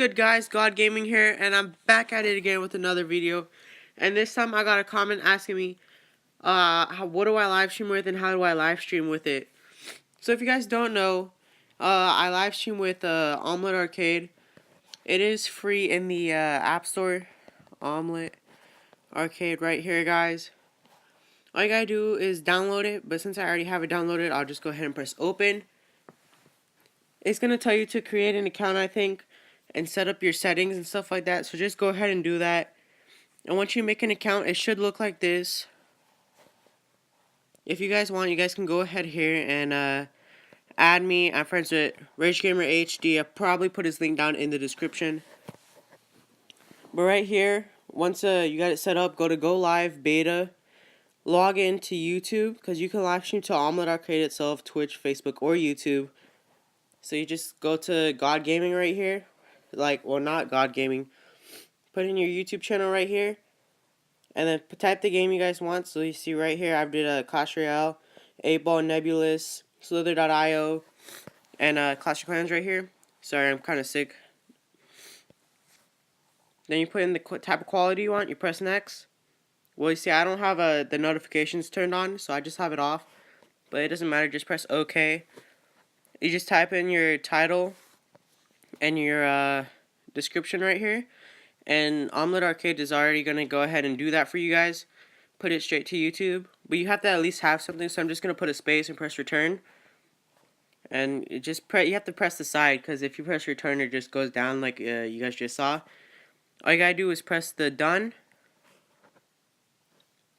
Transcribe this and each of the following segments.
good, guys? God Gaming here, and I'm back at it again with another video. And this time I got a comment asking me, what do I live stream with and how do I live stream with it? So if you guys don't know, I live stream with Omlet Arcade. It is free in the App Store. Omlet Arcade right here, guys. All you gotta do is download it, but since I already have it downloaded, I'll just go ahead and press open. It's gonna tell you to create an account, I think, and set up your settings and stuff like that. So just go ahead and do that. And once you make an account, it should look like this. If you guys want, you guys can go ahead here and add me. I'm friends with RageGamerHD. I'll probably put his link down in the description. But right here, once you got it set up, go live beta. Log in to YouTube, because you can live stream to Omlet Arcade itself, Twitch, Facebook, or YouTube. So you just go to God Gaming right here. Well, not God Gaming. Put in your YouTube channel right here. And then type the game you guys want. So you see right here, I did a Clash Royale, 8-Ball Nebulous, Slither.io, and Clash of Clans right here. Sorry, I'm kind of sick. Then you put in the type of quality you want. You press next. Well, you see, I don't have the notifications turned on, so I just have it off. But it doesn't matter. Just press OK. You just type in your title and your description right here. And Omlet Arcade is already going to go ahead and do that for you guys. Put it straight to YouTube. But you have to at least have something, so I'm just going to put a space and press return. And you have to press the side, because if you press return, it just goes down like you guys just saw. All you got to do is press the done.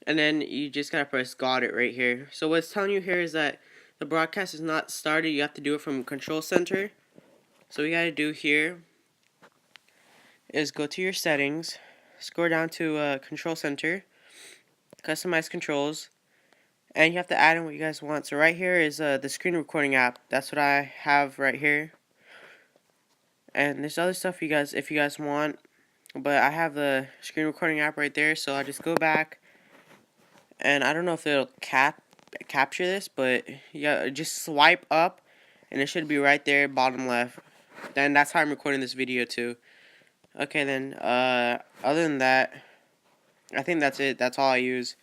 And then you just got to press got it right here. So what it's telling you here is that the broadcast is not started. You have to do it from Control Center. So what you got to do here is go to your settings, scroll down to Control Center, customize controls, and you have to add in what you guys want. So right here is the screen recording app. That's what I have right here. And there's other stuff if you guys want, but I have the screen recording app right there. So I just go back, and I don't know if it'll capture this, but yeah, just swipe up, and it should be right there, bottom left. Then that's how I'm recording this video too. Okay, then, other than that, I think that's it. That's all I use.